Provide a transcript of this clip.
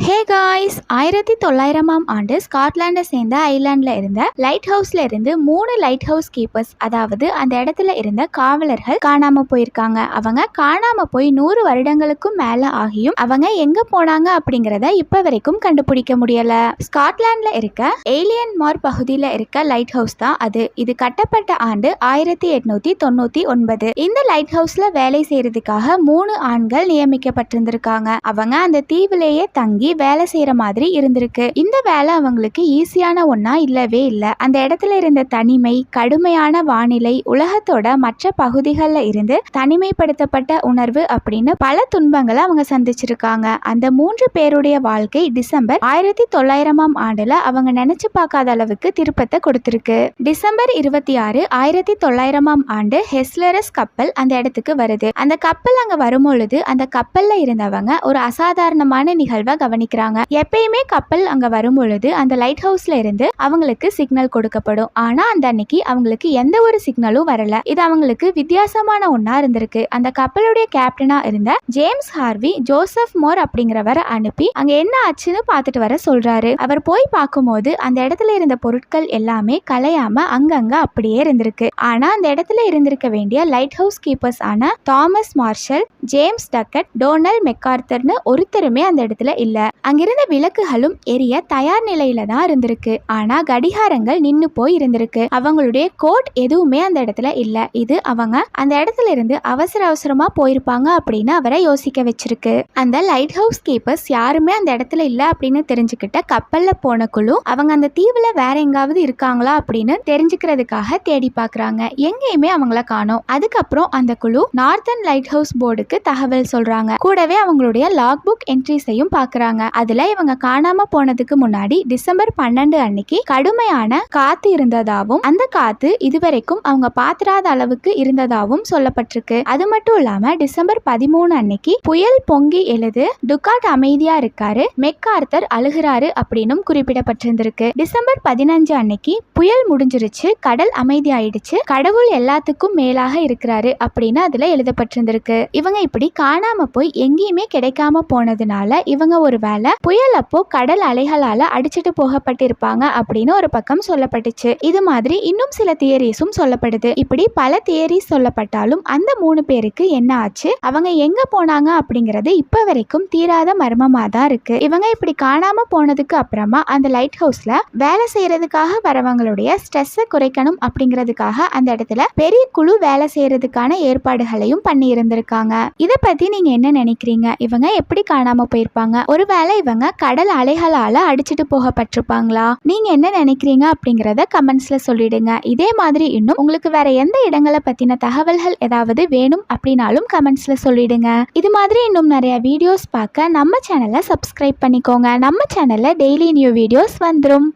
Hey guys, 1900ஆம் ஆண்டு ஸ்காட்லாண்டை சேர்ந்த ஐலாண்டில் இருந்த லைட் ஹவுஸ்ல இருந்து 3 லைட் ஹவுஸ் கீப்பர்ஸ், அதாவது அந்த இடத்துல இருந்த காவலர்கள் காணாம போயிருக்காங்க. அவங்க காணாம போய் 100 வருடங்களுக்கும் மேல ஆகியும் அவங்க எங்க போனாங்க அப்படிங்கிறத இப்ப வரைக்கும் கண்டுபிடிக்க முடியல. ஸ்காட்லாண்ட்ல இருக்க ஏலியன் மார் பகுதியில் இருக்க லைட் ஹவுஸ் தான் அது. இது கட்டப்பட்ட ஆண்டு 1899. இந்த லைட் ஹவுஸ்ல வேலை செய்யறதுக்காக 3 ஆண்கள் நியமிக்கப்பட்டிருந்திருக்காங்க. அவங்க அந்த தீவிலேயே தங்கி வேலை செய்யற மாதிரி இருந்திருக்கு. இந்த வேலை அவங்களுக்கு ஈஸியான ஒன்னா இல்லவே இல்லை. அந்த இடத்துல இருந்த தனிமை, கடுமையான வானிலை, உலகத்தோட மற்ற பகுதிகளில் இருந்து தனிமைப்படுத்தப்பட்ட உணர்வு அப்படின்னு பல துன்பங்களை அவங்க சந்திச்சிருக்காங்க. அந்த 3 பேருடைய வாழ்க்கை டிசம்பர் 1900ஆம் ஆண்டுல அவங்க நினைச்சு பார்க்காத அளவுக்கு திருப்பத்தை கொடுத்திருக்கு. டிசம்பர் 26, 1900ஆம் ஆண்டு ஹெஸ்லரஸ் கப்பல் அந்த இடத்துக்கு வருது. அந்த கப்பல் அங்க வரும்பொழுது அந்த கப்பல்ல இருந்தவங்க ஒரு அசாதாரணமான நிகழ்வை கவனிக்கிறாங்க. எப்பயுமே கப்பல் அங்க வரும் பொழுது அந்த லைட் ஹவுஸ்ல இருந்து அவங்களுக்கு சிக்னல் கொடுக்கப்படும். ஆனா அந்த அன்னைக்கு அவங்களுக்கு எந்த ஒரு சிக்னலும் வரல. இது அவங்களுக்கு வித்தியாசமான ஒன்னா இருந்திருக்கு. அந்த கப்பலுடைய கேப்டனா இருந்த ஜேம்ஸ் ஹார்வி ஜோசப் மோர் அப்படிங்கிறவரை அனுப்பி அங்க என்ன ஆச்சுன்னு பார்த்துட்டு வர சொல்றாரு. அவர் போய் பார்க்கும்போது அந்த இடத்துல இருந்த பொருட்கள் எல்லாமே கலையாம அங்கங்க அப்படியே இருந்திருக்கு. ஆனா அந்த இடத்துல இருந்திருக்க வேண்டிய லைட் ஹவுஸ் கீப்பர்ஸ் ஆன Thomas Marshall, James Ducat, Donald மெக்கார்த்தர்னு ஒருத்தருமே அந்த இடத்துல இல்ல. அங்கிருந்த விளக்குகளும் எரிய தயார் நிலையில தான் இருந்திருக்கு. ஆனா கடிகாரங்கள் நின்னு போய் இருந்திருக்கு. அவங்களுடைய கோட் எதுவுமே அந்த இடத்துல இல்ல. இது அவங்க அந்த இடத்துல இருந்து அவசர அவசரமா போயிருப்பாங்க அப்படின்னு அவரை யோசிக்க வச்சிருக்கு. அந்த லைட் ஹவுஸ் கீப்பர்ஸ் யாருமே அந்த இடத்துல இல்ல அப்படின்னு தெரிஞ்சுக்கிட்ட கப்பல்ல போன குழு அவங்க அந்த தீவுல வேற எங்காவது இருக்காங்களா அப்படின்னு தெரிஞ்சுக்கிறதுக்காக தேடி பாக்குறாங்க. எங்கேயுமே அவங்கள காணோம். அதுக்கப்புறம் அந்த குழு நார்த்தன் லைட் ஹவுஸ் போர்டுக்கு தகவல் சொல்றாங்க. கூடவே அவங்களுடைய லாக் புக் என்ட்ரிஸையும் பாக்குறாங்க. அதுல இவங்க காணாம போனதுக்கு முன்னாடி டிசம்பர் 12 அன்னைக்கு கடுமையான காத்து இருந்ததாவும் அந்த காத்து இதுவரைக்கும் அவங்க பாத்திராத அளவுக்கு இருந்ததாவும் சொல்லப்பட்டிருக்கு. அது மட்டும் இல்லாம டிசம்பர் 13 அன்னைக்கு புயல் பொங்கி எழுது, டுகாட் அமைதியா இருக்காரு, மெக்கார்த்தர் அழுகிறாரு அப்படின்னு குறிப்பிடப்பட்டிருந்திருக்கு. டிசம்பர் 15 அன்னைக்கு புயல் முடிஞ்சிருச்சு, கடல் அமைதி ஆயிடுச்சு, கடவுள் எல்லாத்துக்கும் மேலாக இருக்கிறாரு அப்படின்னு அதுல எழுதப்பட்டிருந்திருக்கு. இவங்க இப்படி காணாம போய் எங்கேயுமே கிடைக்காம போனதுனால இவங்க ஒரு வேலை புயல் அப்போ கடல் அலைகளால அடிச்சுட்டு போகப்பட்டிருப்பாங்க அப்படின்னு ஒரு பக்கம் சொல்லப்பட்டுச்சு. இது மாதிரி இன்னும் சில தியரிஸும் சொல்லப்படுது. இப்படி பல தியரிஸ் சொல்லப்பட்டாலும் அந்த 3 பேருக்கு என்ன ஆச்சு, அவங்க எங்க போனாங்க அப்படிங்கிறது இப்ப வரைக்கும் தீராத மர்மமா தான் இருக்கு. இவங்க இப்படி காணாம போனதுக்கு அப்புறமா அந்த லைட் ஹவுஸ்ல வேலை செய்யறதுக்காக வரவங்களுடைய ஸ்ட்ரெஸ்ஸை குறைக்கணும் அப்படிங்கிறதுக்காக அந்த இடத்துல பெரிய குழு வேலை செய்யறதுக்கான ஏற்பாடுகளையும் பண்ணி இருந்திருக்காங்க. இதை பத்தி நீங்க என்ன நினைக்கிறீங்க? இவங்க எப்படி காணாம போயிருப்பாங்க? ஒருவேளை இவங்க கடல் அலைகளால அடிச்சுட்டு போகப்பட்டிருப்பாங்களா? நீங்க என்ன நினைக்கிறீங்க அப்படிங்கறத கமெண்ட்ஸ்ல சொல்லிடுங்க. இதே மாதிரி இன்னும் உங்களுக்கு வேற எந்த இடங்களை பத்தின தகவல்கள் ஏதாவது வேணும் அப்படின்னாலும் கமெண்ட்ஸ்ல சொல்லிடுங்க. இது மாதிரி இன்னும் நிறைய வீடியோஸ் பார்க்க நம்ம சேனலை சப்ஸ்கிரைப் பண்ணிக்கோங்க. நம்ம சேனல்ல டெய்லி நியூ வீடியோஸ் வந்துடும்.